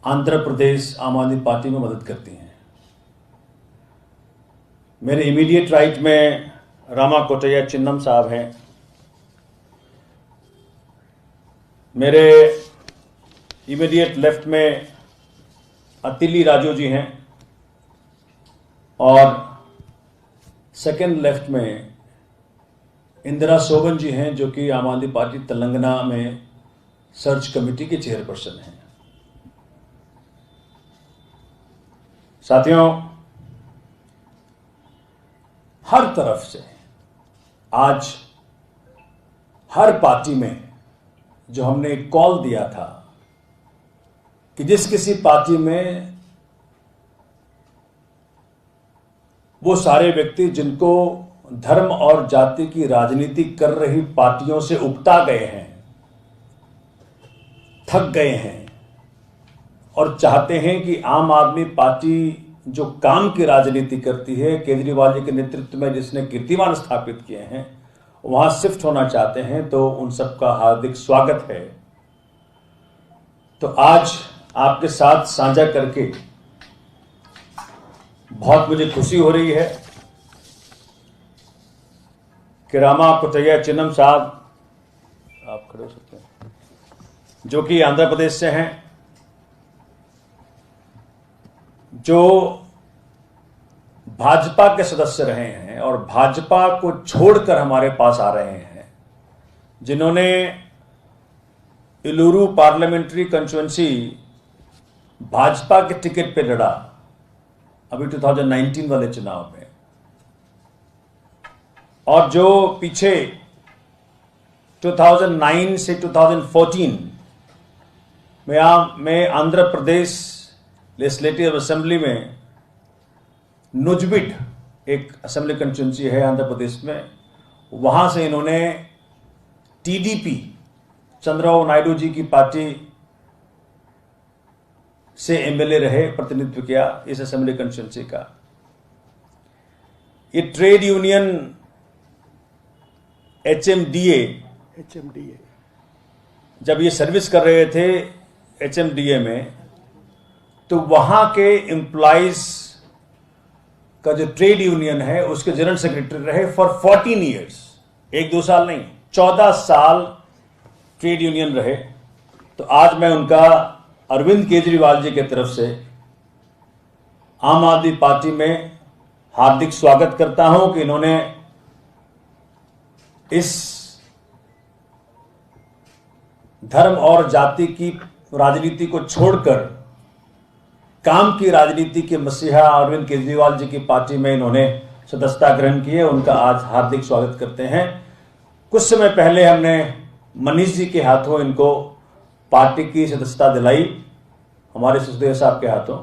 आंध्र प्रदेश आम आदमी पार्टी में मदद करती हैं। मेरे इमीडिएट राइट में रामा कोटैया चिन्नम साहब हैं। मेरे इमीडिएट लेफ्ट में अतिली राजू जी हैं और सेकंड लेफ्ट में इंदिरा सोबन जी हैं, जो कि आम आदमी पार्टी तेलंगाना में सर्च कमेटी के चेयरपर्सन हैं। साथियों, हर तरफ से आज हर पार्टी में जो हमने एक कॉल दिया था कि जिस किसी पार्टी में वो सारे व्यक्ति जिनको धर्म और जाति की राजनीति कर रही पार्टियों से उकता गए हैं, थक गए हैं और चाहते हैं कि आम आदमी पार्टी जो काम की राजनीति करती है, केजरीवाल जी के नेतृत्व में जिसने कीर्तिमान स्थापित किए हैं, वहां शिफ्ट होना चाहते हैं, तो उन सबका हार्दिक स्वागत है। तो आज आपके साथ साझा करके बहुत मुझे खुशी हो रही है कि रामा कोटैया चिन्नम साहब, आप खड़े हो सकते हैं, जो कि आंध्र प्रदेश से हैं, जो भाजपा के सदस्य रहे हैं और भाजपा को छोड़कर हमारे पास आ रहे हैं, जिन्होंने इलूरू पार्लियामेंट्री कंस्टिट्यूएंसी भाजपा के टिकट पे लड़ा अभी 2019 वाले चुनाव में, और जो पीछे 2009 से 2014 में आंध्र प्रदेश लेजिस्लेटिव असेंबली में नुजबिट एक असेंबली कंस्टिट्यूंसी है आंध्र प्रदेश में, वहां से इन्होंने टीडीपी चंद्रबाबू नायडू जी की पार्टी से एमएलए रहे, प्रतिनिधित्व किया इस असेंबली कंस्टिट्यूंसी का। ये ट्रेड यूनियन एचएमडीए जब ये सर्विस कर रहे थे एचएमडीए में, तो वहां के एम्प्लॉइज का जो ट्रेड यूनियन है उसके जनरल सेक्रेटरी रहे फॉर 14 ईयर्स, 1-2 साल नहीं, 14 साल ट्रेड यूनियन रहे। तो आज मैं उनका अरविंद केजरीवाल जी की तरफ से आम आदमी पार्टी में हार्दिक स्वागत करता हूं कि इन्होंने इस धर्म और जाति की राजनीति को छोड़कर काम की राजनीति के मसीहा अरविंद केजरीवाल जी की पार्टी में इन्होंने सदस्यता ग्रहण की है। उनका आज हार्दिक स्वागत करते हैं। कुछ समय पहले हमने मनीष जी के हाथों इनको पार्टी की सदस्यता दिलाई, हमारे सुखदेव साहब के हाथों,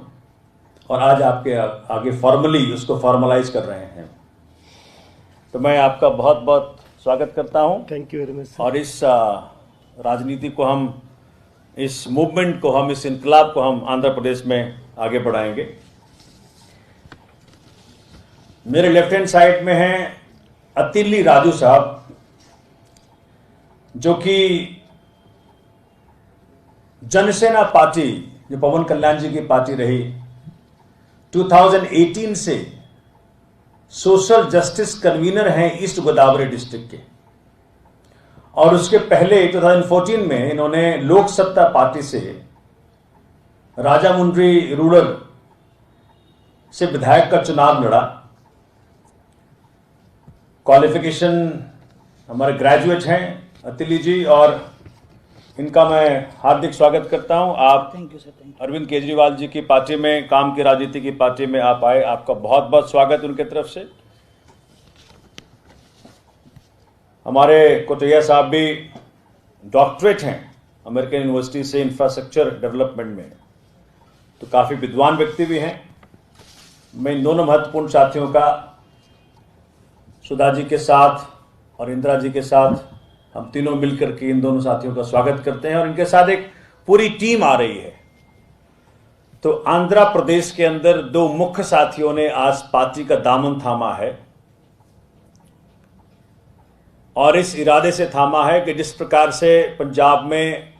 और आज आपके आगे फॉर्मली उसको फॉर्मलाइज कर रहे हैं। तो मैं आपका बहुत बहुत स्वागत करता हूं। Thank you very much. और इस राजनीति को हम, इस मूवमेंट को हम, इस इनकलाब को हम आंध्र प्रदेश में आगे बढ़ाएंगे। मेरे लेफ्ट हैंड साइड में हैं अतिली राजू साहब, जो कि जनसेना पार्टी, जो पवन कल्याण जी की पार्टी रही, 2018 से सोशल जस्टिस कन्वीनर हैं ईस्ट गोदावरी डिस्ट्रिक्ट के, और उसके पहले 2014 में इन्होंने लोक सत्ता पार्टी से राजामुंड्री रूरल से विधायक का चुनाव लड़ा। क्वालिफिकेशन हमारे ग्रेजुएट हैं अतिली जी, और इनका मैं हार्दिक स्वागत करता हूं। आप अरविंद केजरीवाल जी की पार्टी में, काम की राजनीति की पार्टी में आप आए, आपका बहुत बहुत स्वागत उनके तरफ से। हमारे कोटैया साहब भी डॉक्टरेट हैं अमेरिकन यूनिवर्सिटी से इंफ्रास्ट्रक्चर डेवलपमेंट में, तो काफ़ी विद्वान व्यक्ति भी हैं। मैं इन दोनों महत्वपूर्ण साथियों का सुधा जी के साथ और इंदिरा जी के साथ हम तीनों मिलकर के इन दोनों साथियों का स्वागत करते हैं, और इनके साथ एक पूरी टीम आ रही है। तो आंध्र प्रदेश के अंदर 2 मुख्य साथियों ने आज पार्टी का दामन थामा है, और इस इरादे से थामा है कि जिस प्रकार से पंजाब में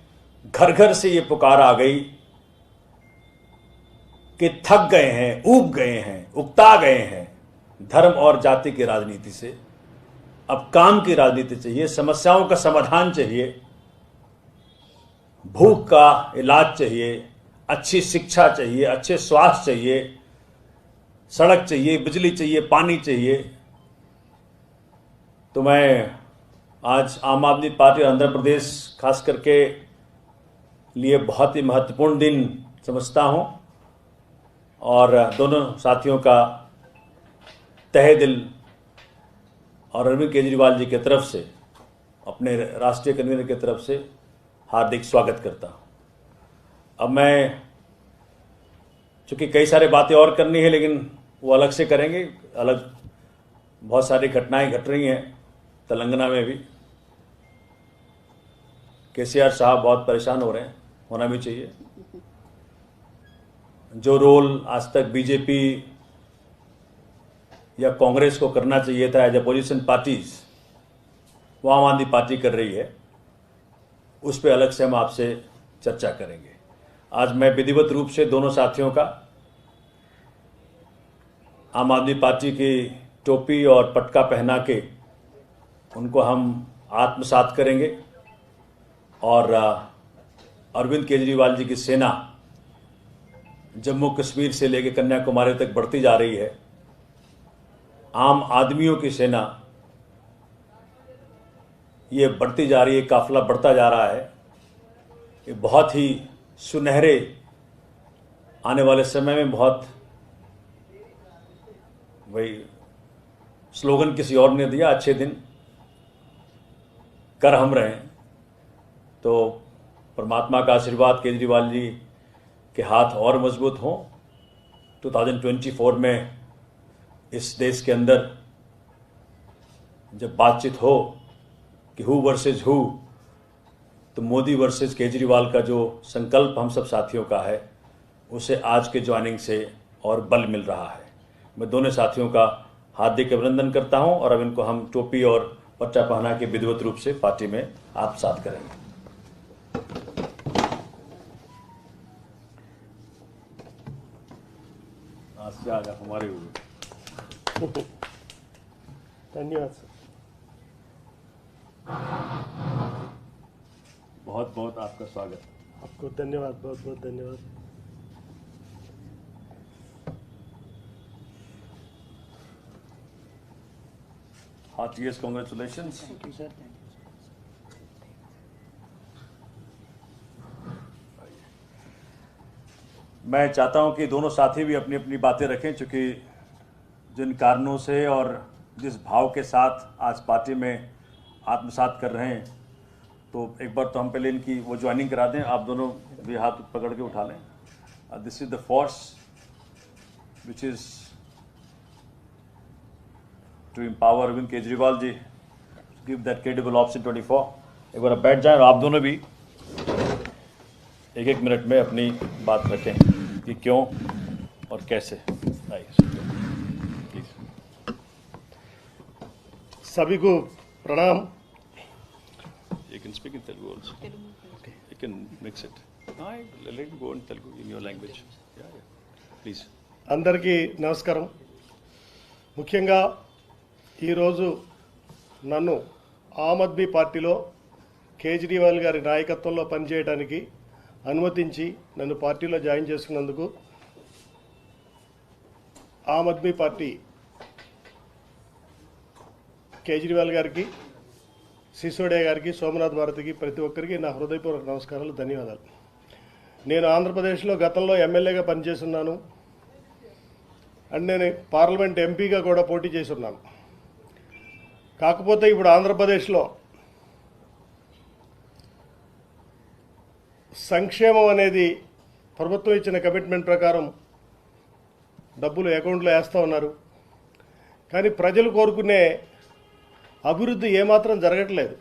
घर घर से ये पुकार आ गई कि थक गए हैं, ऊब गए हैं, उकता गए हैं धर्म और जाति की राजनीति से। अब काम की राजनीति चाहिए, समस्याओं का समाधान चाहिए, भूख का इलाज चाहिए, अच्छी शिक्षा चाहिए, अच्छे स्वास्थ्य चाहिए, सड़क चाहिए, बिजली चाहिए, पानी चाहिए। तो मैं आज आम आदमी पार्टी आंध्र प्रदेश खास करके लिए बहुत ही महत्वपूर्ण दिन समझता हूं और दोनों साथियों का तहे दिल और अरविंद केजरीवाल जी की तरफ से, अपने राष्ट्रीय कन्वीनर की तरफ से हार्दिक स्वागत करता हूं। अब मैं, चूंकि कई सारे बातें और करनी है लेकिन वो अलग से करेंगे, अलग बहुत सारी घटनाएं घट रही हैं तेलंगाना में भी। केसीआर साहब बहुत परेशान हो रहे हैं, होना भी चाहिए। जो रोल आज तक बीजेपी या कांग्रेस को करना चाहिए था एज अपोजिशन पार्टीज, वो आम आदमी पार्टी कर रही है, उस पर अलग से हम आपसे चर्चा करेंगे। आज मैं विधिवत रूप से दोनों साथियों का आम आदमी पार्टी की टोपी और पटका पहना के उनको हम आत्मसात करेंगे और अरविंद केजरीवाल जी की सेना जम्मू कश्मीर से लेकर कन्याकुमारी तक बढ़ती जा रही है। आम आदमियों की सेना ये बढ़ती जा रही है, काफिला बढ़ता जा रहा है। ये बहुत ही सुनहरे आने वाले समय में, बहुत वही स्लोगन किसी और ने दिया, अच्छे दिन कर हम रहे हैं। तो परमात्मा का आशीर्वाद केजरीवाल जी के हाथ और मजबूत हों। 2024 में इस देश के अंदर जब बातचीत हो कि हु वर्सेस हु, तो मोदी वर्सेस केजरीवाल का जो संकल्प हम सब साथियों का है, उसे आज के ज्वाइनिंग से और बल मिल रहा है। मैं दोनों साथियों का हार्दिक अभिनंदन करता हूं और अब इनको हम टोपी और पट्टा पहना के विधिवत रूप से पार्टी में आत्मसात करेंगे। आज आप हमारे हुए। धन्यवाद सर। बहुत बहुत आपका स्वागत। आपको धन्यवाद, बहुत बहुत धन्यवाद। Heartiest congratulations. Thank you, sir. Thank you. मैं चाहता हूं कि दोनों साथी भी अपनी अपनी बातें रखें, क्योंकि जिन कारणों से और जिस भाव के साथ आज पार्टी में आत्मसात कर रहे हैं, तो एक बार तो हम पहले इनकी वो ज्वाइनिंग करा दें। आप दोनों भी हाथ पकड़ के उठा लें। This is the force which is to empower Arvind Kejriwal ji, give that credible option 24। एक बार बैठ जाएं और आप दोनों भी एक एक मिनट में अपनी बात रखें कि क्यों और कैसे। प्लीज। सभी को प्रणाम। You can speak in Telugu also. Okay. You can mix it. No, let it go in Telugu, in your language. Yeah. Please. అందరికీ నమస్కారం. ముఖ్యంగా ఈరోజు నన్ను ఆమ్ ఆద్మీ పార్టీలో కేజ్రీవాల్ గారి నాయకత్వంలో పనిచేయడానికి అనుమతించి నన్ను పార్టీలో జాయిన్ చేసుకున్నందుకు ఆమ్ ఆద్మీ పార్టీ కేజ్రీవాల్ గారికి, సిసోడియా గారికి, సోమనాథ్ భారతికి, ప్రతి ఒక్కరికి నా హృదయపూర్వక నమస్కారాలు, ధన్యవాదాలు. నేను ఆంధ్రప్రదేశ్లో గతంలో ఎమ్మెల్యేగా పనిచేస్తున్నాను అండ్ నేను పార్లమెంట్ ఎంపీగా కూడా పోటీ చేస్తున్నాను. కాకపోతే ఇప్పుడు ఆంధ్రప్రదేశ్లో సంక్షేమం అనేది ప్రభుత్వం ఇచ్చిన కమిట్మెంట్ ప్రకారం డబ్బులు అకౌంట్లో వేస్తూ ఉన్నారు, కానీ ప్రజలు కోరుకునే అభివృద్ధి ఏమాత్రం జరగట్లేదు.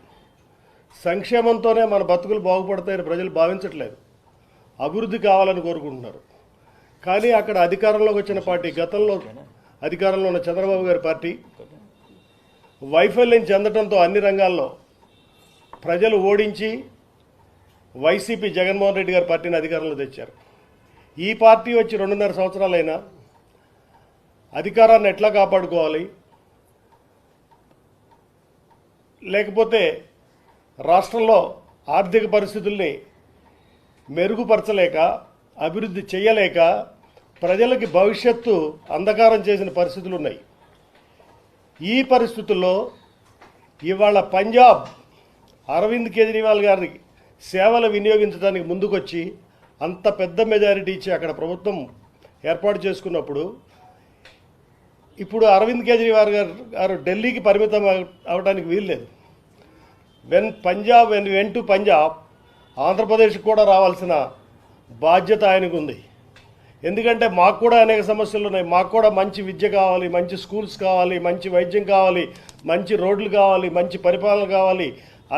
సంక్షేమంతోనే మన బతుకులు బాగుపడతాయని ప్రజలు భావించట్లేదు, అభివృద్ధి కావాలని కోరుకుంటున్నారు. కానీ అక్కడ అధికారంలోకి వచ్చిన పార్టీ, గతంలో అధికారంలో ఉన్న చంద్రబాబు గారి పార్టీ వైఫల్యం చెందడంతో అన్ని రంగాల్లో ప్రజలు ఓడించి వైసీపీ జగన్మోహన్ రెడ్డి గారి పార్టీని అధికారంలో తెచ్చారు. ఈ పార్టీ వచ్చి 2.5 సంవత్సరాలైనా అధికారాన్ని ఎట్లా కాపాడుకోవాలి, లేకపోతే రాష్ట్రంలో ఆర్థిక పరిస్థితుల్ని మెరుగుపరచలేక, అభివృద్ధి చేయలేక ప్రజలకి భవిష్యత్తు అంధకారం చేసిన పరిస్థితులు ఉన్నాయి. ఈ పరిస్థితుల్లో ఇవాళ పంజాబ్ అరవింద్ కేజ్రీవాల్ గారికి సేవలు వినియోగించడానికి ముందుకొచ్చి అంత పెద్ద మెజారిటీ ఇచ్చి అక్కడ ప్రభుత్వం ఏర్పాటు చేసుకున్నప్పుడు ఇప్పుడు అరవింద్ కేజ్రీవాల్ గారు ఢిల్లీకి పరిమితం అవడానికి వీల్లేదు. వెన్ టు పంజాబ్ ఆంధ్రప్రదేశ్కి కూడా రావాల్సిన బాధ్యత ఆయనకు ఉంది. ఎందుకంటే మాకు కూడా అనేక సమస్యలు ఉన్నాయి. మాకు కూడా మంచి విద్య కావాలి, మంచి స్కూల్స్ కావాలి, మంచి వైద్యం కావాలి, మంచి రోడ్లు కావాలి, మంచి పరిపాలన కావాలి,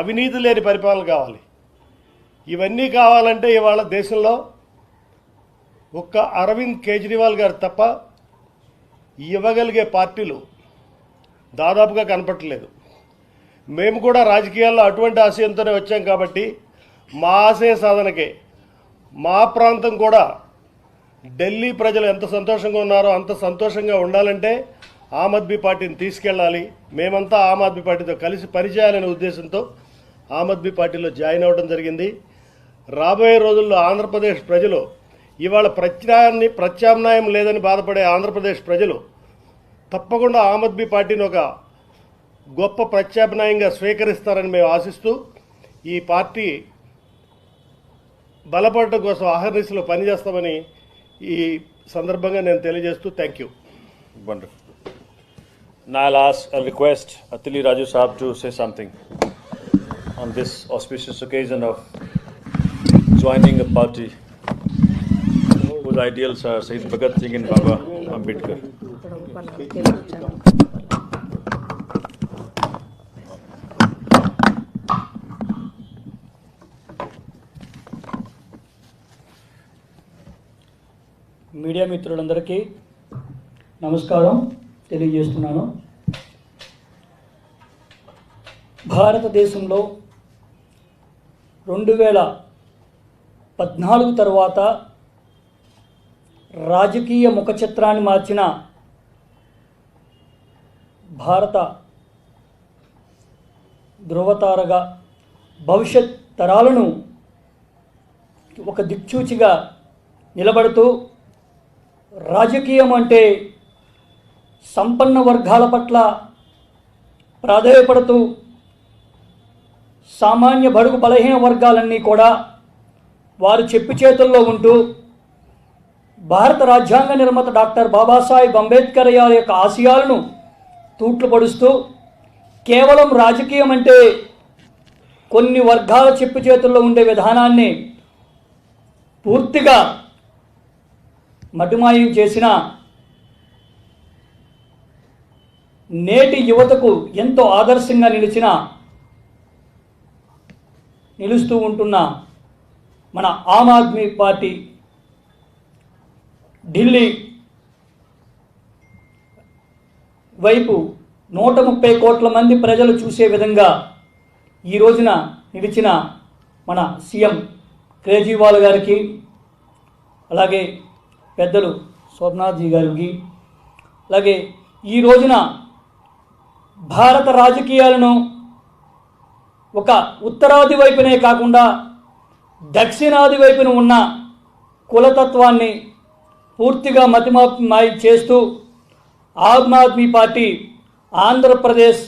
అవినీతి లేని పరిపాలన కావాలి. ఇవన్నీ కావాలంటే ఇవాళ దేశంలో ఒక్క అరవింద్ కేజ్రీవాల్ గారు తప్ప ఇవ్వగలిగే పార్టీలు దాదాపుగా కనపట్టలేదు. మేము కూడా రాజకీయాల్లో అటువంటి ఆశయంతోనే వచ్చాం కాబట్టి మా ఆశయ సాధనకే మా ప్రాంతం కూడా ఢిల్లీ ప్రజలు ఎంత సంతోషంగా ఉన్నారో అంత సంతోషంగా ఉండాలంటే ఆమ్ ఆద్మీ పార్టీని తీసుకెళ్ళాలి. మేమంతా ఆమ్ ఆద్మీ పార్టీతో కలిసి పనిచేయాలనే ఉద్దేశంతో ఆమ్ ఆద్మీ పార్టీలో జాయిన్ అవ్వడం జరిగింది. రాబోయే రోజుల్లో ఆంధ్రప్రదేశ్ ప్రజలు ఇవాళ ప్రత్యామ్నాయం లేదని బాధపడే ఆంధ్రప్రదేశ్ ప్రజలు తప్పకుండా ఆమ్ ఆద్మీ పార్టీని ఒక గొప్ప ప్రత్యామ్నాయంగా స్వీకరిస్తారని మేము ఆశిస్తూ ఈ పార్టీ బలపడటం కోసం అహర్నిశలో పనిచేస్తామని ఈ సందర్భంగా నేను తెలియజేస్తూ thank you. Wonderful. Now I'll request Atili Raju Saab to say something on this auspicious occasion of joining a party whose ideals are Shahid Bhagat Singh and Baba Ambedkar. Media మిత్రులందరికీ నమస్కారం తెలియజేస్తున్నాను. భారతదేశంలో 2014 తర్వాత రాజకీయ ముఖ చిత్రాన్ని మార్చిన భారత ధృవతారగా భవిష్యత్ తరాలను ఒక దిక్సూచిగా నిలబడుతూ రాజకీయం అంటే సంపన్న వర్గాల పట్ల ప్రాధాన్యపడుతూ సామాన్య బడుగు బలహీన వర్గాలన్నీ కూడా వారు చెప్పు చేతుల్లో ఉంటూ భారత రాజ్యాంగ నిర్మాత డాక్టర్ బాబాసాహెబ్ అంబేద్కర్ గారి యొక్క ఆశయాలను తూట్లు పడుస్తూ కేవలం రాజకీయం అంటే కొన్ని వర్గాల చెప్పు చేతుల్లో ఉండే విధానాన్ని పూర్తిగా మటుమాయం చేసిన నేటి యువతకు ఎంతో ఆదర్శంగా నిలుస్తూ ఉంటున్న మన ఆమ్ ఆద్మీ పార్టీ ఢిల్లీ వైపు 130 కోట్ల మంది ప్రజలు చూసే విధంగా ఈ రోజున నిలిచిన మన సీఎం కేజ్రీవాల్ గారికి, అలాగే పెద్దలు సోమనాథ్జీ గారికి, అలాగే ఈ రోజున భారత రాజకీయాలను ఒక ఉత్తరాది వైపునే కాకుండా దక్షిణాది వైపున ఉన్న కులతత్వాన్ని పూర్తిగా మతిమాయి చేస్తూ ఆమ్ ఆద్మీ పార్టీ ఆంధ్రప్రదేశ్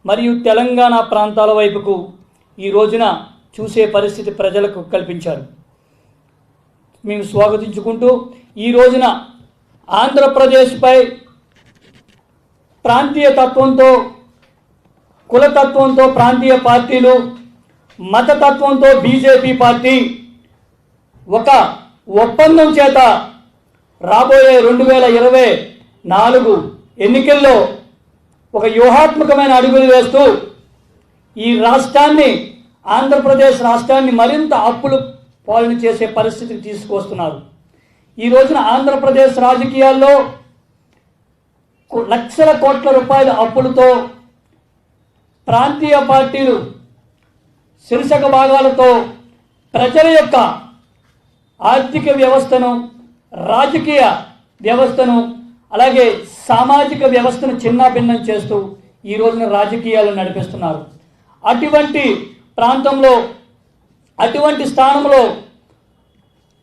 మరియు తెలంగాణ ప్రాంతాల వైపుకు ఈ రోజున చూసే పరిస్థితి ప్రజలకు కల్పించారు. మేము స్వాగతించుకుంటూ ఈ రోజున ఆంధ్రప్రదేశ్పై ప్రాంతీయ తత్వంతో, కులతత్వంతో ప్రాంతీయ పార్టీలు, మతతత్వంతో బీజేపీ పార్టీ ఒక ఒప్పందం చేత రాబోయే 2024 ఎన్నికల్లో ఒక వ్యూహాత్మకమైన అడుగులు వేస్తూ ఈ రాష్ట్రాన్ని, ఆంధ్రప్రదేశ్ రాష్ట్రాన్ని మరింత అప్పులు పాలన చేసే పరిస్థితికి తీసుకొస్తున్నారు. ఈ రోజున ఆంధ్రప్రదేశ్ రాజకీయాల్లో లక్షల కోట్ల రూపాయల అప్పులతో ప్రాంతీయ పార్టీలు శీర్షక భాగాలతో ప్రజల యొక్క ఆర్థిక వ్యవస్థను, రాజకీయ వ్యవస్థను అలాగే సామాజిక వ్యవస్థను చిన్నాభిన్నం చేస్తూ ఈ రోజున రాజకీయాలు నడిపిస్తున్నారు. అటువంటి ప్రాంతంలో అటువంటి స్థానంలో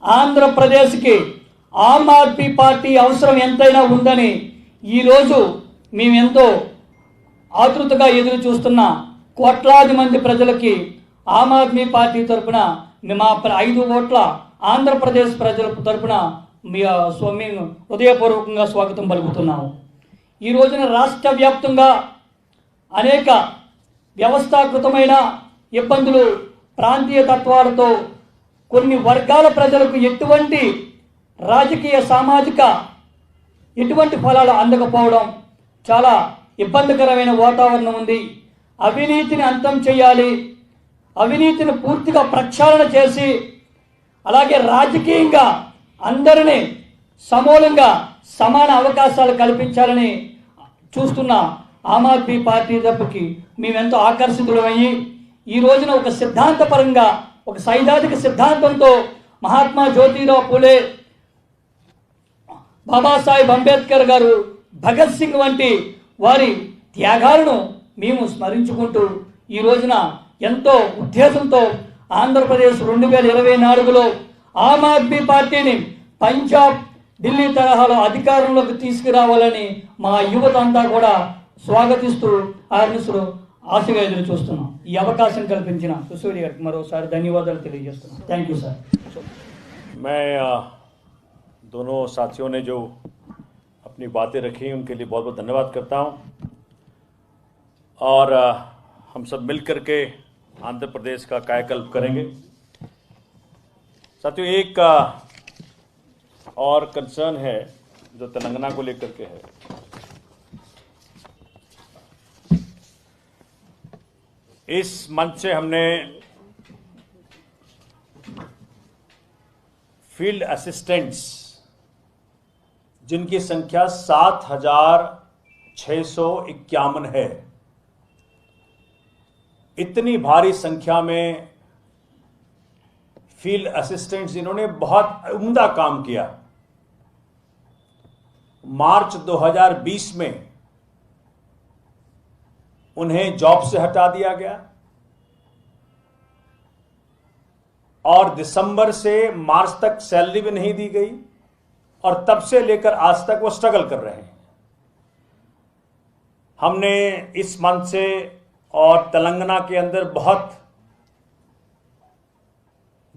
ఆంధ్రప్రదేశ్కి ఆమ్ ఆద్మీ పార్టీ అవసరం ఎంతైనా ఉందని ఈరోజు మేమెంతో ఆతృతగా ఎదురు చూస్తున్న కోట్లాది మంది ప్రజలకి ఆమ్ ఆద్మీ పార్టీ తరఫున మా 5 ఓట్ల ఆంధ్రప్రదేశ్ ప్రజల తరఫున మేము హృదయపూర్వకంగా స్వాగతం పలుకుతున్నాము. ఈ రోజున రాష్ట్ర వ్యాప్తంగా అనేక వ్యవస్థాకృతమైన ఇబ్బందులు, ప్రాంతీయ తత్వాలతో కొన్ని వర్గాల ప్రజలకు ఎటువంటి రాజకీయ సామాజిక ఎటువంటి ఫలాలు అందకపోవడం చాలా ఇబ్బందికరమైన వాతావరణం ఉంది. అవినీతిని అంతం చేయాలి, అవినీతిని పూర్తిగా ప్రక్షాళన చేసి అలాగే రాజకీయంగా అందరినీ సమూలంగా సమాన అవకాశాలు కల్పించాలని చూస్తున్న ఆమ్ ఆద్మీ పార్టీ తరపుకి మేమెంతో ఆకర్షితులమయ్యి ఈ రోజున ఒక సిద్ధాంతపరంగా ఒక సైద్ధాంతిక సిద్ధాంతంతో మహాత్మా జ్యోతిరావు పూలే, బాబాసాహెబ్ అంబేద్కర్ గారు, భగత్ సింగ్ వంటి వారి త్యాగాలను మేము స్మరించుకుంటూ ఈ రోజున ఎంతో ఉద్దేశంతో ఆంధ్రప్రదేశ్ 2024లో ఆమ్ ఆద్మీ పార్టీని పంజాబ్, ఢిల్లీ తరహాలో అధికారంలోకి తీసుకురావాలని మా యువత అంతా కూడా స్వాగతిస్తూ ఆర్నిసులు ఆశగా ఎదురు చూస్తున్నాం. ఈ అవకాశం కల్పించిన సుశీల్ గారికి మరోసారి ధన్యవాదాలు తెలియజేస్తున్నాం. Thank you sir. मैं दोनों साथियों ने जो अपनी बातें रखी उनके लिए बहुत बहुत धन्यवाद करता हूं और हम सब मिलकर के आंध्र प्रदेश का कायाकल्प करेंगे. साथियों, एक और कंसर्न है जो तेलंगाना को लेकर के है. इस मंच से हमने फील्ड असिस्टेंट्स जिनकी संख्या 7,651 है, इतनी भारी संख्या में फील्ड असिस्टेंट्स जिन्होंने बहुत उम्दा काम किया. मार्च 2020 में उन्हें जॉब से हटा दिया गया और दिसंबर से मार्च तक सैलरी भी नहीं दी गई और तब से लेकर आज तक वो स्ट्रगल कर रहे हैं. हमने इस मंच से और तेलंगाना के अंदर बहुत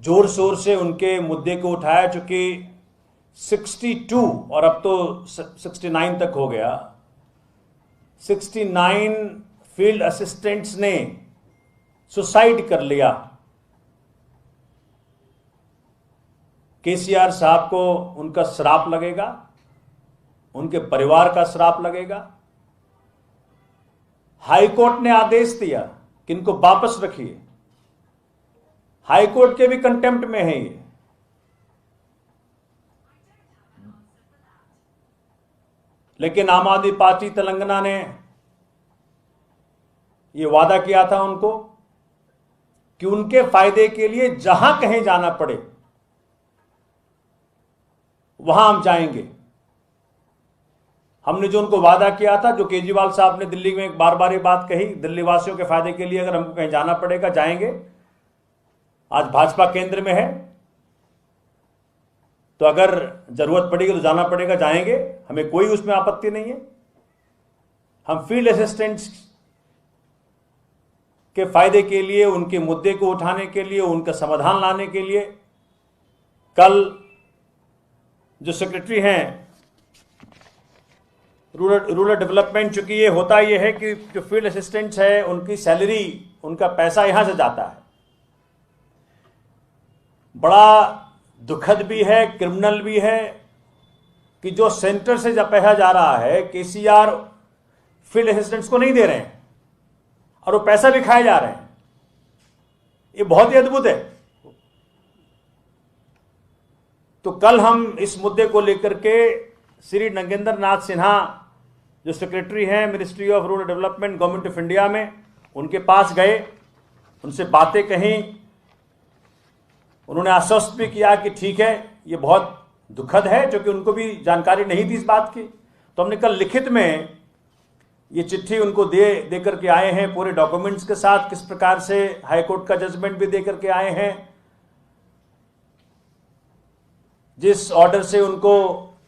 जोर शोर से उनके मुद्दे को उठाया, चूंकि 62 और अब तो 69 तक हो गया, 69 फील्ड असिस्टेंट्स ने सुसाइड कर लिया. केसीआर साहब को उनका श्राप लगेगा, उनके परिवार का श्राप लगेगा. हाईकोर्ट ने आदेश दिया कि इनको वापस रखिए. हाईकोर्ट के भी कंटेम्प्ट में है ये. लेकिन आम आदमी पार्टी तेलंगाना ने ये वादा किया था उनको कि उनके फायदे के लिए जहां कहीं जाना पड़े वहां हम जाएंगे. हमने जो उनको वादा किया था, जो केजरीवाल साहब ने दिल्ली में बार बार ये बात कही, दिल्ली वासियों के फायदे के लिए अगर हमको कहीं जाना पड़ेगा जाएंगे. आज भाजपा केंद्र में है तो अगर जरूरत पड़ेगी तो जाना पड़ेगा, जाएंगे, हमें कोई उसमें आपत्ति नहीं है. हम फील्ड असिस्टेंट्स के फायदे के लिए, उनके मुद्दे को उठाने के लिए, उनका समाधान लाने के लिए कल जो सेक्रेटरी हैं रूरल डेवलपमेंट, चूंकि ये होता ये है कि जो फील्ड असिस्टेंट्स है उनकी सैलरी, उनका पैसा यहां से जाता है. बड़ा दुखद भी है, क्रिमिनल भी है कि जो सेंटर से जब पैसा जा रहा है, केसीआर फील्ड असिस्टेंट्स को नहीं दे रहे हैं और वो पैसा भी खाए जा रहे हैं. ये बहुत ही अद्भुत है. तो कल हम इस मुद्दे को लेकर के श्री नगेंद्र नाथ सिन्हा जो सेक्रेटरी हैं ministry of rural development government of India में, उनके पास गए, उनसे बातें कहीं. उन्होंने आश्वस्त भी किया कि ठीक है, ये बहुत दुखद है, क्योंकि उनको भी जानकारी नहीं थी इस बात की। तो हमने कल लिखित में ये चिट्ठी उनको दे करके आए हैं, पूरे डॉक्यूमेंट्स के साथ, किस प्रकार से हाईकोर्ट का जजमेंट भी दे करके आए हैं, जिस ऑर्डर से उनको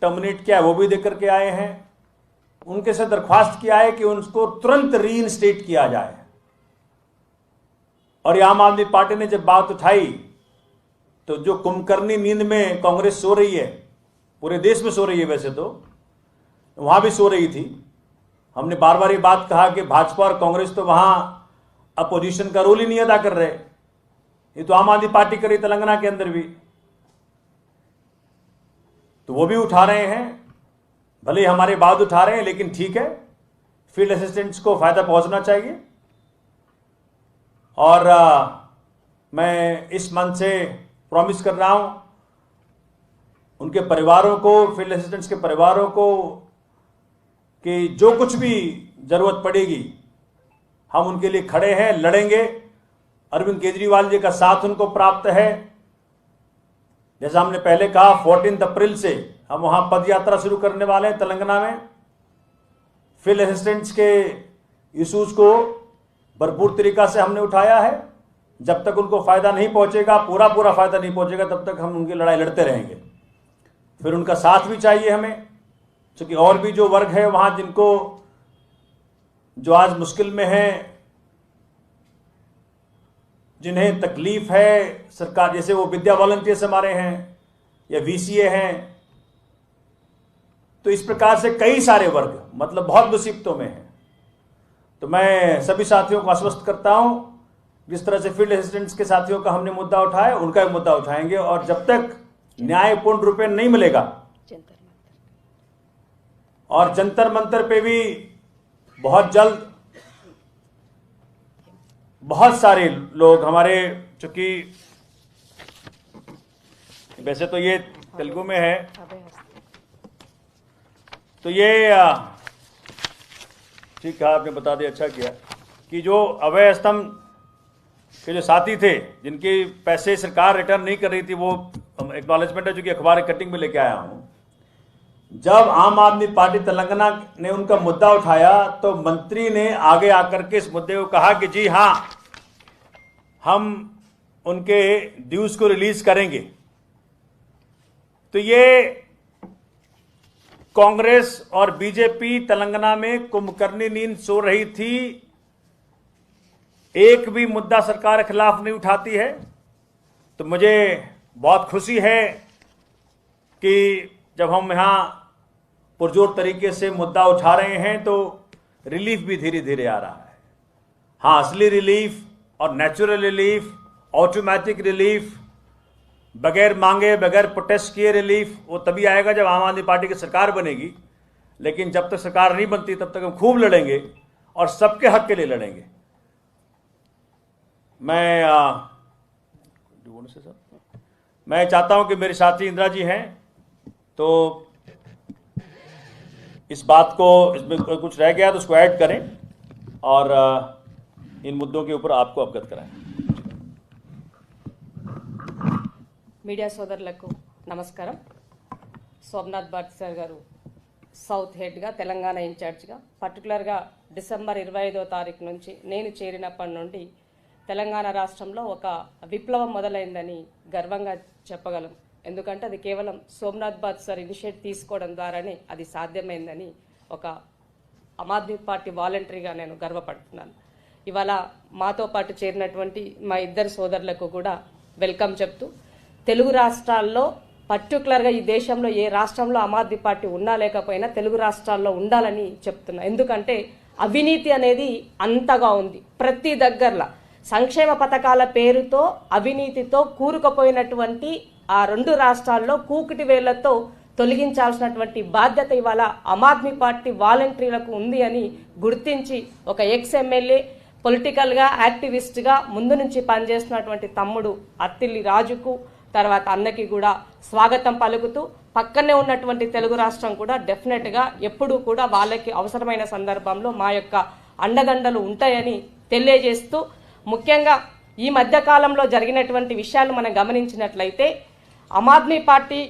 टर्मिनेट किया वो भी दे करके आए हैं। उनके से दरख्वास्त किया है कि उनको तुरंत रीइंस्टेट किया जाए। और ये आम आदमी पार्टी ने जब बात उठाई तो जो कुंभकर्णी नींद में कांग्रेस सो रही है, पूरे देश में सो रही है, वैसे तो वहां भी सो रही थी। हमने बार बार ये बात कहा कि भाजपा और कांग्रेस तो वहां अपोजिशन का रोल ही नहीं अदा कर रहे, ये तो आम आदमी पार्टी कर रही तेलंगाना के अंदर भी, तो वो भी उठा रहे हैं। भले हमारे बाद उठा रहे हैं, लेकिन ठीक है, फील्ड असिस्टेंट्स को फायदा पहुंचना चाहिए। और मैं इस मंच से प्रॉमिस कर रहा हूं उनके परिवारों को, फील्ड असिस्टेंट्स के परिवारों को, कि जो कुछ भी जरूरत पड़ेगी हम उनके लिए खड़े हैं, लड़ेंगे। अरविंद केजरीवाल जी का साथ उनको प्राप्त है। जैसा हमने पहले कहा, 14 अप्रैल से हम वहां पद यात्रा शुरू करने वाले हैं तेलंगाना में। फील्ड असिस्टेंट्स के इश्यूज को भरपूर तरीका से हमने उठाया है। जब तक उनको फायदा नहीं पहुंचेगा, पूरा फायदा नहीं पहुंचेगा, तब तक हम उनकी लड़ाई लड़ते रहेंगे। फिर उनका साथ भी चाहिए हमें, क्योंकि और भी जो वर्ग है वहां जिनको, जो आज मुश्किल में है, जिन्हें तकलीफ है सरकार, जैसे वो विद्या वॉलंटियर्स हमारे हैं या वीसीए हैं, तो इस प्रकार से कई सारे वर्ग मतलब बहुत मुसीबतों में हैं। तो मैं सभी साथियों को आश्वस्त करता हूं, जिस तरह से फील्ड असिस्टेंट्स के साथियों का हमने मुद्दा उठाया, उनका भी मुद्दा उठाएंगे। और जब तक न्यायपूर्ण रूप में नहीं मिलेगा, और जंतर मंतर पे भी बहुत जल्द बहुत सारे लोग हमारे, चूंकि वैसे तो ये तेलुगु में है, तो ये ठीक है, आपने बता दिया, अच्छा किया, कि जो अभय स्तंभ के जो साथी थे, जिनके पैसे सरकार रिटर्न नहीं कर रही थी, वो एक्नॉलेजमेंट है, जो कि अखबार कटिंग में लेके आया हूं। जब आम आदमी पार्टी तेलंगाना ने उनका मुद्दा उठाया, तो मंत्री ने आगे आकर के इस मुद्दे को कहा कि जी हां, हम उनके ड्यूज को रिलीज करेंगे। तो ये कांग्रेस और बीजेपी तेलंगाना में कुंभकर्णी नींद सो रही थी, एक भी मुद्दा सरकार के खिलाफ नहीं उठाती है। तो मुझे बहुत खुशी है कि जब हम यहां पुरजोर तरीके से मुद्दा उठा रहे हैं, तो रिलीफ भी धीरे धीरे आ रहा है। हाँ, असली रिलीफ और नेचुरल रिलीफ, ऑटोमेटिक रिलीफ, बगैर मांगे, बगैर प्रोटेस्ट किए रिलीफ, वो तभी आएगा जब आम आदमी पार्टी की सरकार बनेगी। लेकिन जब तक सरकार नहीं बनती, तब तक हम खूब लड़ेंगे और सबके हक के लिए लड़ेंगे। मैं चाहता हूं कि मेरे साथी इंदिरा जी हैं, तो इस बात को, इसमें कुछ रह गया तो उसको ऐड करें और इन मुद्दों के ऊपर आपको अवगत कराएं। మీడియా సోదరులకు నమస్కారం. సోమనాథ్ భట్ సార్ గారు సౌత్ హెడ్గా, తెలంగాణ ఇన్ఛార్జ్గా, పర్టికులర్గా డిసెంబర్ 25వ తారీఖు నుంచి నేను చేరినప్పటి నుండి తెలంగాణ రాష్ట్రంలో ఒక విప్లవం మొదలైందని గర్వంగా చెప్పగలం. ఎందుకంటే అది కేవలం సోమనాథ్ భట్ సార్ ఇనిషియేట్ తీసుకోవడం ద్వారానే అది సాధ్యమైందని ఒక ఆమ్ ఆద్మీ పార్టీ వాలంటరీగా నేను గర్వపడుతున్నాను. ఇవాళ మాతో పాటు చేరినటువంటి మా ఇద్దరు సోదరులకు కూడా వెల్కమ్ చెప్తూ, తెలుగు రాష్ట్రాల్లో పర్టికులర్గా ఈ దేశంలో ఏ రాష్ట్రంలో ఆమ్ ఆద్మీ పార్టీ ఉన్నా లేకపోయినా తెలుగు రాష్ట్రాల్లో ఉండాలని చెప్తున్నా. ఎందుకంటే అవినీతి అనేది అంతగా ఉంది. ప్రతి దగ్గరలో సంక్షేమ పథకాల పేరుతో అవినీతితో కూరుకుపోయినటువంటి ఆ రెండు రాష్ట్రాల్లో కూకిటి వేళ్లతో తొలగించాల్సినటువంటి బాధ్యత ఇవాళ ఆమ్ ఆద్మీ పార్టీ వాలంటీర్లకు ఉంది అని గుర్తించి, ఒక ఎక్స్ ఎమ్మెల్యే, పొలిటికల్గా యాక్టివిస్ట్గా ముందు నుంచి పనిచేస్తున్నటువంటి తమ్ముడు అత్తిల్లి రాజుకు, తర్వాత అన్నకి కూడా స్వాగతం పలుకుతూ, పక్కనే ఉన్నటువంటి తెలుగు రాష్ట్రం కూడా డెఫినెట్గా ఎప్పుడూ కూడా వాళ్ళకి అవసరమైన సందర్భంలో మా యొక్క అండదండలు ఉంటాయని తెలియజేస్తూ, ముఖ్యంగా ఈ మధ్యకాలంలో జరిగినటువంటి విషయాలు మనం గమనించినట్లయితే, ఆమ్ ఆద్మీ పార్టీ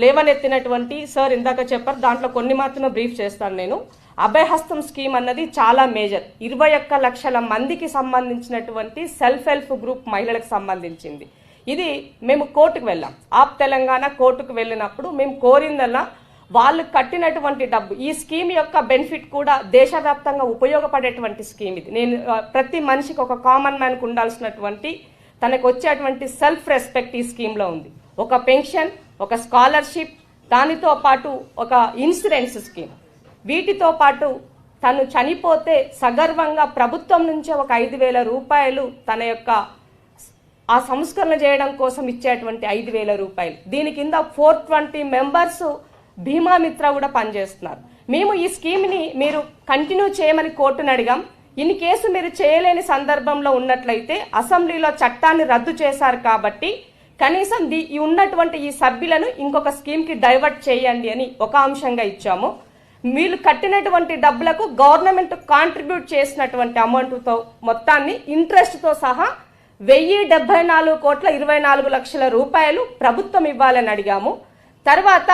లేవనెత్తినటువంటి సార్ ఇందాక చెప్పారు, దాంట్లో కొన్ని మాత్రమే బ్రీఫ్ చేస్తాను నేను. అభయహస్తం స్కీమ్ అన్నది చాలా మేజర్. 21 లక్షల మందికి సంబంధించినటువంటి సెల్ఫ్ హెల్ప్ గ్రూప్ మహిళలకు సంబంధించింది. ఇది మేము కోర్టుకు వెళ్ళాం. ఆప్ తెలంగాణ కోర్టుకు వెళ్ళినప్పుడు మేము కోరిందల్లా వాళ్ళు కట్టినటువంటి డబ్బు, ఈ స్కీమ్ యొక్క బెనిఫిట్ కూడా దేశవ్యాప్తంగా ఉపయోగపడేటువంటి స్కీమ్ ఇది. నేను ప్రతి మనిషికి, ఒక కామన్ మ్యాన్కి ఉండాల్సినటువంటి తనకు వచ్చేటువంటి సెల్ఫ్ రెస్పెక్ట్ ఈ స్కీమ్లో ఉంది. ఒక పెన్షన్, ఒక స్కాలర్షిప్, దానితో పాటు ఒక ఇన్సూరెన్స్ స్కీమ్. వీటితో పాటు తను చనిపోతే సగర్వంగా ప్రభుత్వం నుంచే ఒక 5,000 రూపాయలు తన యొక్క ఆ సంస్కరణ చేయడం కోసం ఇచ్చేటువంటి 5,000 రూపాయలు. దీని కింద 420 మెంబర్స్ భీమా మిత్ర కూడా పనిచేస్తున్నారు. మేము ఈ స్కీమ్ని మీరు కంటిన్యూ చేయమని కోర్టును అడిగాం. ఇన్ కేసు మీరు చేయలేని సందర్భంలో ఉన్నట్లయితే అసెంబ్లీలో చట్టాన్ని రద్దు చేశారు కాబట్టి కనీసం ఉన్నటువంటి ఈ సభ్యులను ఇంకొక స్కీమ్కి డైవర్ట్ చేయండి అని ఒక అంశంగా ఇచ్చాము. వీళ్ళు కట్టినటువంటి డబ్బులకు గవర్నమెంట్ కాంట్రిబ్యూట్ చేసినటువంటి అమౌంట్తో మొత్తాన్ని ఇంట్రెస్ట్తో సహా 1,074,24,00,000 రూపాయలు ప్రభుత్వం ఇవ్వాలని అడిగాము. తర్వాత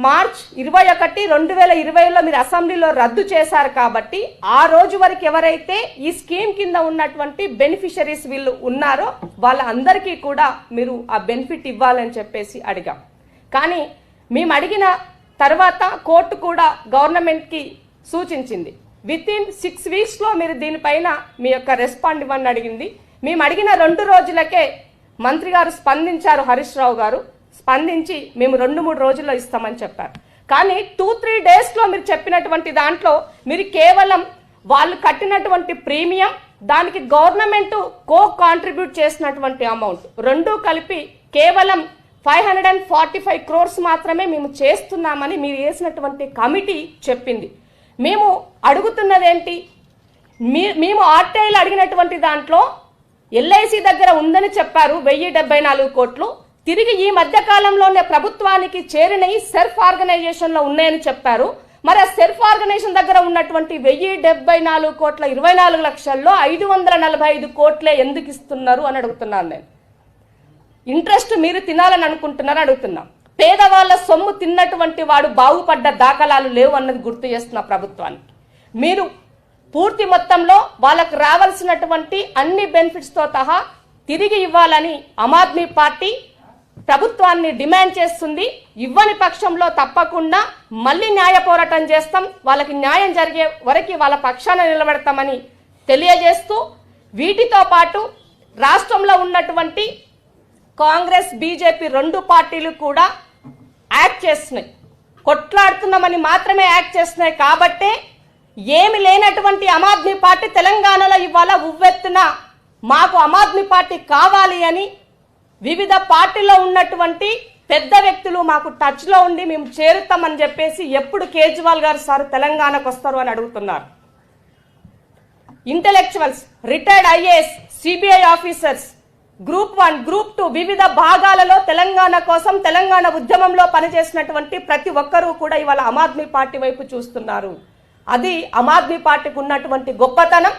మార్చ్ 21, 2020లో మీరు అసెంబ్లీలో రద్దు చేశారు కాబట్టి ఆ రోజు వరకు ఎవరైతే ఈ స్కీమ్ కింద ఉన్నటువంటి బెనిఫిషరీస్ వీళ్ళు ఉన్నారో వాళ్ళందరికీ కూడా మీరు ఆ బెనిఫిట్ ఇవ్వాలని చెప్పేసి అడిగాం. కానీ మేము అడిగిన తర్వాత కోర్టు కూడా గవర్నమెంట్కి సూచించింది, వితిన్ 6 వీక్స్లో మీరు దీనిపైన మీ యొక్క రెస్పాండ్ ఇవ్వని అడిగింది. మేము అడిగిన 2 రోజులకే మంత్రి గారు స్పందించారు, హరీష్ రావు గారు స్పందించి మేము 2-3 రోజుల్లో ఇస్తామని చెప్పారు. కానీ 2-3 డేస్లో మీరు చెప్పినటువంటి దాంట్లో మీరు కేవలం వాళ్ళు కట్టినటువంటి ప్రీమియం, దానికి గవర్నమెంట్ కాంట్రిబ్యూట్ చేసినటువంటి అమౌంట్ రెండూ కలిపి కేవలం 545 crores మాత్రమే మేము చేస్తున్నామని మీరు వేసినటువంటి కమిటీ చెప్పింది. మేము అడుగుతున్నదేంటి, మేము ఆర్టీఐలు అడిగినటువంటి దాంట్లో ఎల్ఐసి దగ్గర ఉందని చెప్పారు 1,074 కోట్లు. తిరిగి ఈ మధ్య కాలంలోనే ప్రభుత్వానికి చేరినవి సెల్ఫ్ ఆర్గనైజేషన్లో ఉన్నాయని చెప్పారు. మరి ఆ సెల్ఫ్ ఆర్గనైజేషన్ దగ్గర ఉన్నటువంటి 1,074,24,00,000లో 545 కోట్లే ఎందుకు ఇస్తున్నారు అని అడుగుతున్నాను నేను. ఇంట్రెస్ట్ మీరు తినాలని అనుకుంటున్నారు అడుగుతున్నాం. పేదవాళ్ళ సొమ్ము తిన్నటువంటి వాడు బాగుపడ్డ దాఖలాలు లేవు అన్నది గుర్తు చేస్తున్న ప్రభుత్వానికి. మీరు పూర్తి మొత్తంలో వాళ్ళకు రావాల్సినటువంటి అన్ని బెనిఫిట్స్తో సహా తిరిగి ఇవ్వాలని ఆమ్ ఆద్మీ పార్టీ ప్రభుత్వాన్ని డిమాండ్ చేస్తుంది. ఇవ్వని పక్షంలో తప్పకుండా మళ్ళీ న్యాయ పోరాటం చేస్తాం, వాళ్ళకి న్యాయం జరిగే వరకు వాళ్ళ పక్షాన నిలబెడతామని తెలియజేస్తూ, వీటితో పాటు రాష్ట్రంలో ఉన్నటువంటి కాంగ్రెస్, బీజేపీ 2 పార్టీలు కూడా యాక్ట్ చేస్తున్నాయి. కొట్లాడుతున్నామని మాత్రమే యాక్ట్ చేస్తున్నాయి. కాబట్టే ఏమి లేనటువంటి ఆమ్ ఆద్మీ పార్టీ తెలంగాణలో ఇవాళ ఉవ్వెత్తున మాకు ఆమ్ ఆద్మీ పార్టీ కావాలి అని వివిధ పార్టీలో ఉన్నటువంటి పెద్ద వ్యక్తులు మాకు టచ్లో ఉండి మేము చేరుతామని చెప్పేసి ఎప్పుడు కేజ్రీవాల్ గారు సార్ తెలంగాణకు వస్తారు అని అడుగుతున్నారు. Intellectuals, retired IAS, CBI officers, group 1, group 2 వివిధ భాగాలలో తెలంగాణ కోసం తెలంగాణ ఉద్యమంలో పనిచేసినటువంటి ప్రతి ఒక్కరూ కూడా ఇవాళ ఆమ్ ఆద్మీ పార్టీ వైపు చూస్తున్నారు. అది ఆమ్ ఆద్మీ పార్టీకి ఉన్నటువంటి గొప్పతనం.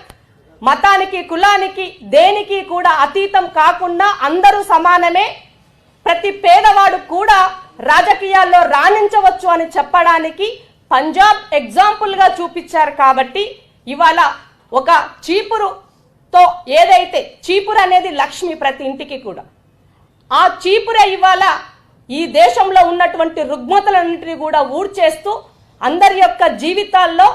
మతానికి, కులానికి, దేనికి కూడా అతీతం కాకుండా అందరూ సమానమే, ప్రతి పేదవాడు కూడా రాజకీయాల్లో రాణించవచ్చు అని చెప్పడానికి పంజాబ్ ఎగ్జాంపుల్గా చూపించారు. కాబట్టి ఇవాళ ఒక చీపురుతో ఏదైతే చీపురు అనేది లక్ష్మి ప్రతి ఇంటికి కూడా, ఆ చీపురే ఇవాళ ఈ దేశంలో ఉన్నటువంటి రుగ్మతలన్నింటినీ కూడా ఊడ్చేస్తూ అందరి యొక్క జీవితాల్లో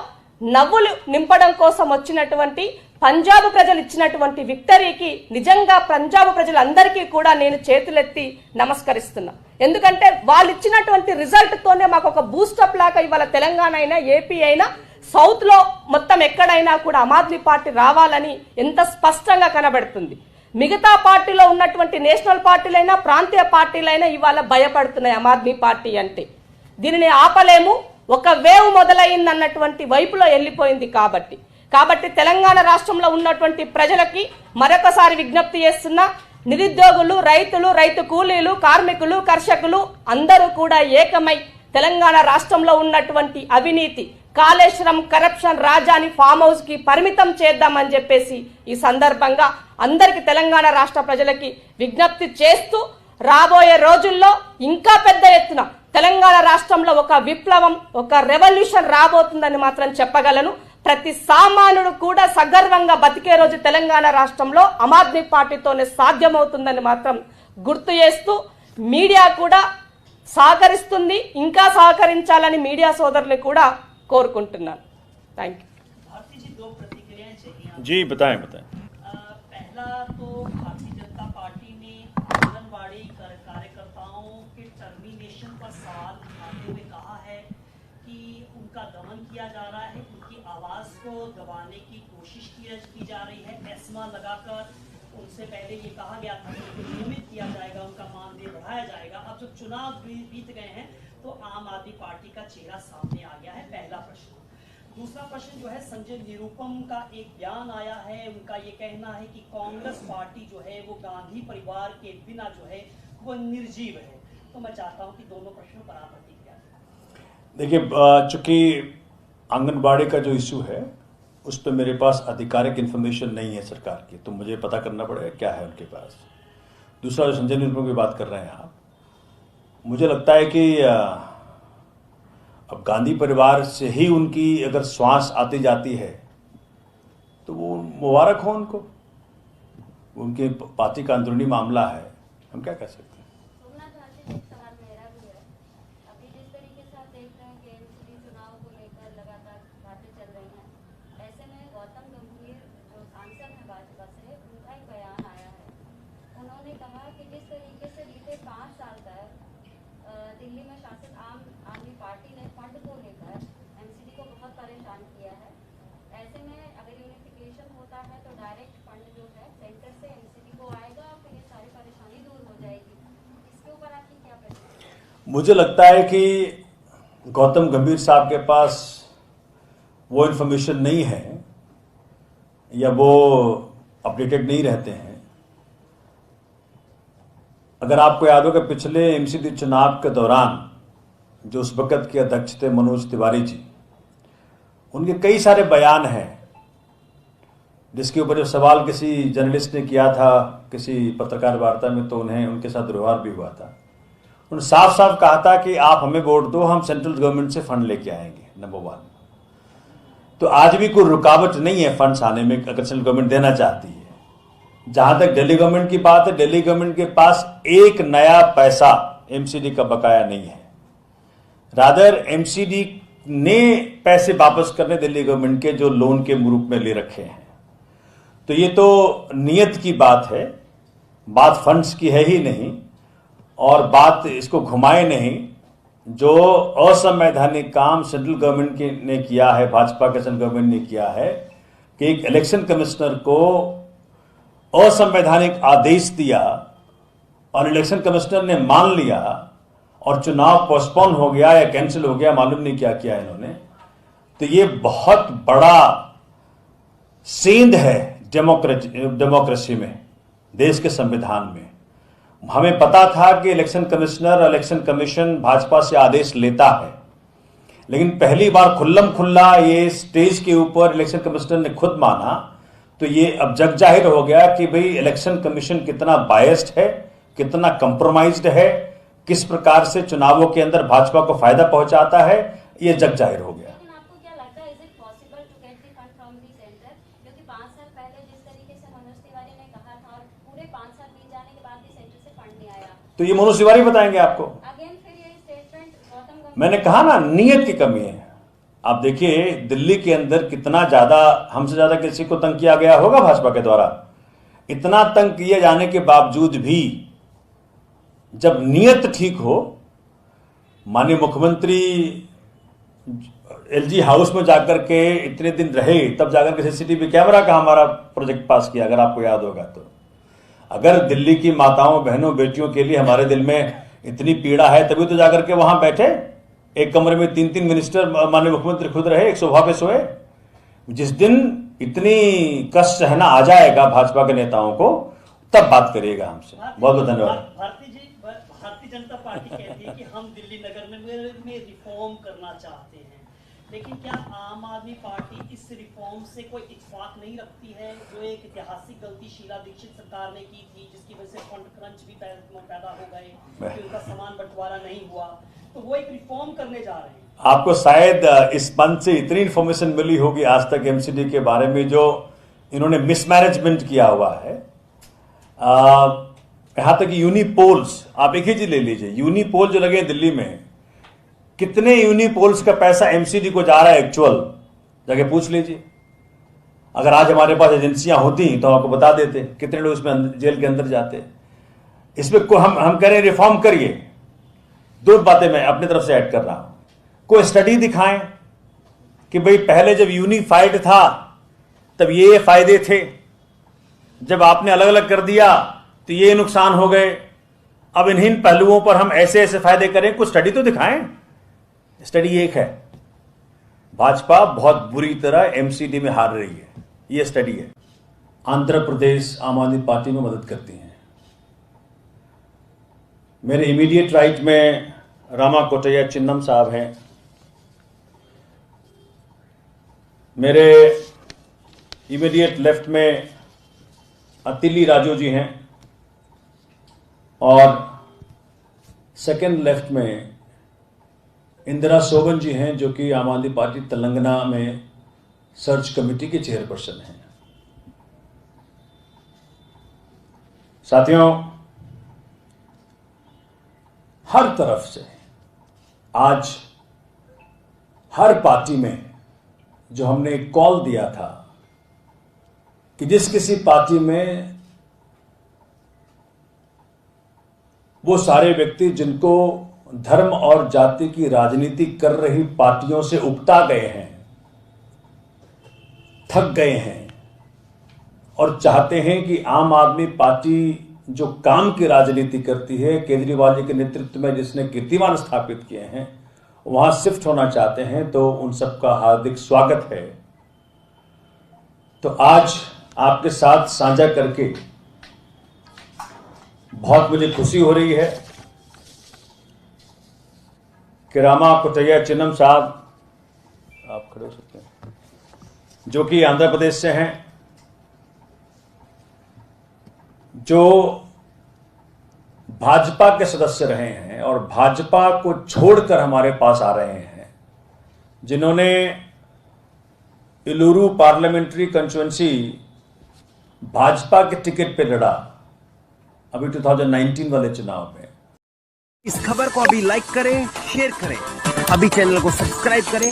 నవ్వులు నింపడం కోసం వచ్చినటువంటి పంజాబ్ ప్రజలు ఇచ్చినటువంటి విక్టరీకి నిజంగా పంజాబ్ ప్రజలందరికీ కూడా నేను చేతులెత్తి నమస్కరిస్తున్నా. ఎందుకంటే వాళ్ళు ఇచ్చినటువంటి రిజల్ట్తోనే మాకు ఒక బూస్టప్ లాగా ఇవాళ తెలంగాణ అయినా, ఏపీ అయినా, సౌత్లో మొత్తం ఎక్కడైనా కూడా ఆమ్ ఆద్మీ పార్టీ రావాలని ఎంత స్పష్టంగా కనబడుతుంది. మిగతా పార్టీలో ఉన్నటువంటి నేషనల్ పార్టీలైనా, ప్రాంతీయ పార్టీలైనా ఇవాళ భయపడుతున్నాయి ఆమ్ ఆద్మీ పార్టీ అంటే. దీనిని ఆపలేము, ఒక వేవ్ మొదలైందన్నటువంటి వైపులో వెళ్ళిపోయింది. కాబట్టి తెలంగాణ రాష్ట్రంలో ఉన్నటువంటి ప్రజలకి మరొకసారి విజ్ఞప్తి చేస్తున్నా, నిరుద్యోగులు, రైతులు, రైతు కూలీలు, కార్మికులు, కర్షకులు అందరూ కూడా ఏకమై తెలంగాణ రాష్ట్రంలో ఉన్నటువంటి అవినీతి, కాళేశ్వరం, కరప్షన్ రాజాని ఫామ్ హౌస్ కి పరిమితం చేద్దామని చెప్పేసి ఈ సందర్భంగా అందరికి తెలంగాణ రాష్ట్ర ప్రజలకి విజ్ఞప్తి చేస్తూ, రాబోయే రోజుల్లో ఇంకా పెద్ద ఎత్తున తెలంగాణ రాష్ట్రంలో ఒక విప్లవం, ఒక రెవల్యూషన్ రాబోతుందని మాత్రం చెప్పగలను. ప్రతి సామాన్యుడు కూడా సగర్వంగా బతికే రోజు తెలంగాణ రాష్ట్రంలో ఆమ్ ఆద్మీ పార్టీతోనే సాధ్యమవుతుందని మాత్రం గుర్తు చేస్తూ మీడియా కూడా సహకరిస్తుంది, ఇంకా సహకరించాలని మీడియా సోదరులు కూడా కోరుకుంటున్నాను. Thank you. भारती जी, 2 प्रतिक्रियाएं चाहिए। जी बताएं बताएं। पहला तो भारतीय जनता पार्टी ने आंगनबाड़ी कार्यकर्ताओं के टर्मिनेशन पर सवाल उठाते हुए कहा है कि उनका दमन किया जा रहा है, उनकी आवाज को दबाने की कोशिश की जा रही है। एस्मा लगाकर उनसे पहले ये कहा गया था कि उनको नियमित किया जाएगा, उनका मानदेय बढ़ाया जाएगा। अब जब चुनाव बीत गए हैं तो आम आदमी पार्टी का चेहरा सामने आ गया है। पहला प्रश्न। दूसरा प्रश्न जो है, संजय निरुपम का एक बयान आया है, उनका ये कहना है कि कांग्रेस पार्टी जो है वो गांधी परिवार के बिना जो है वो निर्जीव है। तो मैं चाहता हूं कि दोनों प्रश्नों पर आप प्रतिक्रिया दें। देखिए, चूंकि आंगनबाड़ी का जो इशू है उस पर मेरे पास आधिकारिक इन्फॉर्मेशन नहीं है सरकार की, तो मुझे पता करना पड़ेगा क्या है उनके पास। दूसरा, जो संजय निरुपम की बात कर रहे हैं आप, मुझे लगता है कि अब गांधी परिवार से ही उनकी अगर श्वास आती जाती है तो वो मुबारक हो उनको, उनके पार्टी का अंदरूनी मामला है, हम क्या कह सकते हैं। सोमनाथ भारती जी, एक सवाल मेरा भी है। अभी जिस तरीके से आप देख रहे हैं कि एमसीडी चुनाव को लेकर लगातार बातें चल रही हैं, ऐसे में गौतम गंभीर जो सांसद हैं भाजपा से, उनका एक बयान आया है। उन्होंने कहा कि जिस तरीके से बीते 5 साल तक दिल्ली में शासित आम आदमी पार्टी ने फंड को लेकर एमसीडी को बहुत परेशान किया है, ऐसे में अगर यूनिफिकेशन होता है तो डायरेक्ट फंड जो है सेंटर से एमसीडी को आएगा और फिर ये सारी परेशानी दूर हो जाएगी। इसके ऊपर आपकी क्या प्रतिक्रिया? मुझे लगता है कि गौतम गंभीर साहब के पास वो इन्फॉर्मेशन नहीं है या वो अपडेटेड नहीं रहते हैं। अगर आपको याद हो कि पिछले एमसीडी चुनाव के दौरान जो उस वक्त के अध्यक्ष थे मनोज तिवारी जी, उनके कई सारे बयान हैं जिसके ऊपर जो सवाल किसी जर्नलिस्ट ने किया था किसी पत्रकार वार्ता में, तो उन्हें उनके साथ दुर्व्यवहार भी हुआ था। उन्होंने साफ साफ कहा था कि आप हमें वोट दो, हम सेंट्रल गवर्नमेंट से फंड लेके आएंगे। नंबर 1, तो आज भी कोई रुकावट नहीं है फंड्स आने में अगर सेंट्रल गवर्नमेंट देना चाहती है। जहां तक दिल्ली गवर्नमेंट की बात है, दिल्ली गवर्नमेंट के पास एक नया पैसा एमसीडी का बकाया नहीं है। रादर एमसीडी ने पैसे वापस करने दिल्ली गवर्नमेंट के जो लोन के रूप में ले रखे हैं। तो ये तो नियत की बात है, बात फंड्स की है ही नहीं, और बात इसको घुमाए नहीं। जो असंवैधानिक काम सेंट्रल गवर्नमेंट ने किया है, भाजपा के सेंट्रल गवर्नमेंट ने किया है कि एक इलेक्शन कमिश्नर को असंवैधानिक आदेश दिया और इलेक्शन कमिश्नर ने मान लिया और चुनाव पोस्टपोन हो गया या कैंसिल हो गया, मालूम नहीं क्या किया इन्होंने। तो ये बहुत बड़ा सेंध है डेमोक्रेसी में, देश के संविधान में। हमें पता था कि इलेक्शन कमिश्नर और इलेक्शन कमीशन भाजपा से आदेश लेता है, लेकिन पहली बार खुल्लम खुल्ला ये स्टेज के ऊपर इलेक्शन कमिश्नर ने खुद माना, तो ये अब जग जाहिर हो गया कि भाई इलेक्शन कमीशन कितना बायस्ड है, कितना कंप्रोमाइज्ड है, किस प्रकार से चुनावों के अंदर भाजपा को फायदा पहुंचाता है, ये जग जाहिर हो गया। लेकिन आपको क्या लगता है, is it possible to get the fund from the centre? क्योंकि 5 साल पहले जिस तरीके से मनोज तिवारी ने कहा था और पूरे 5 साल बीत जाने के बाद भी सेंटर से फंड नहीं आया, तो ये मनोज तिवारी बताएंगे आपको। अगेन फिर यही स्टेटमेंट गौतम गंभीर। मैंने कहा ना, नियत की कमी है। आप देखिए दिल्ली के अंदर कितना ज्यादा, हमसे ज्यादा किसी को तंग किया गया होगा भाजपा के द्वारा। इतना तंग किए जाने के बावजूद भी जब नियत ठीक हो, माननीय मुख्यमंत्री एलजी हाउस में जाकर के इतने दिन रहे, तब जाकर के सीसीटीवी कैमरा का हमारा प्रोजेक्ट पास किया, अगर आपको याद होगा तो। अगर दिल्ली की माताओं बहनों बेटियों के लिए हमारे दिल में इतनी पीड़ा है, तभी तो जाकर के वहां बैठे, एक कमरे में 3-3 मिनिस्टर माननीय मुख्यमंत्री खुद रहे, एक सोफा पे सोए। जिस दिन इतनी कष्ट सहना आ जाएगा भाजपा के नेताओं को, तब बात करिएगा हमसे। बहुत बहुत धन्यवाद। भारती जी, भारतीय जनता पार्टी कहती है कि हम दिल्ली नगर में रिफॉर्म करना चाहते हैं, लेकिन क्या आम आदमी पार्टी इस रिफॉर्म से कोई इत्तेफाक नहीं रखती है, जो एक ऐतिहासिक गलती शीला दीक्षित सरकार ने की थी, जिसकी वजह से फंड क्रंच भी पैदा हो गए, कि उनका सामान बंटवारा नहीं हुआ, तो वो एक रिफॉर्म करने जा रहे हैं। आपको शायद इस मंच से इतनी इन्फॉर्मेशन मिली होगी आज तक एमसीडी के बारे में जो इन्होंने मिसमैनेजमेंट किया हुआ है। यहां तक यूनिपोल्स, आप एक ही चीज ले लीजिए, यूनिपोल जो लगे दिल्ली में, कितने यूनिपोल्स का पैसा एमसीडी को जा रहा है एक्चुअल, जाके पूछ लीजिए। अगर आज हमारे पास एजेंसियां होती तो आपको बता देते कितने लोग इसमें जेल के अंदर जाते। इसमें को हम कह रहे हैं रिफॉर्म करिए। दो बातें मैं अपनी तरफ से ऐड कर रहा हूं। कोई स्टडी दिखाएं कि भाई पहले जब यूनिफाइड था तब ये फायदे थे, जब आपने अलग अलग कर दिया तो ये नुकसान हो गए, अब इन्हीं पहलुओं पर हम ऐसे ऐसे फायदे करें। कुछ स्टडी तो दिखाएं। स्टडी एक है, भाजपा बहुत बुरी तरह एमसीडी में हार रही है, ये स्टडी है। आंध्र प्रदेश आम आदमी पार्टी में मदद करती हैं। मेरे इमीडिएट राइट में रामा कोटैया चिन्नम साहब हैं, मेरे इमीडिएट लेफ्ट में अतिली राजू जी हैं, और सेकंड लेफ्ट में इंदिरा सोबन जी हैं, जो कि आम आदमी पार्टी तेलंगाना में सर्च कमेटी के चेयरपर्सन हैं। साथियों, हर तरफ से आज हर पार्टी में जो हमने एक कॉल दिया था कि जिस किसी पार्टी में वो सारे व्यक्ति जिनको धर्म और जाति की राजनीति कर रही पार्टियों से उकता गए हैं, थक गए हैं और चाहते हैं कि आम आदमी पार्टी जो काम की राजनीति करती है, केजरीवाल जी के नेतृत्व में जिसने कीर्तिमान स्थापित किए हैं, वहां शिफ्ट होना चाहते हैं, तो उन सबका हार्दिक स्वागत है। तो आज आपके साथ साझा करके बहुत मुझे खुशी हो रही है कि रामा कोटैया चिन्नम साहब, आप खड़े हो सकते हैं, जो कि आंध्र प्रदेश से हैं, जो भाजपा के सदस्य रहे हैं और भाजपा को छोड़कर हमारे पास आ रहे हैं, जिन्होंने इलूरू पार्लियामेंट्री कंस्टिट्यूएंसी भाजपा के टिकट पे लड़ा अभी 2019 वाले चुनाव में। इस खबर को अभी लाइक करें, शेयर करें, अभी चैनल को सब्सक्राइब करें।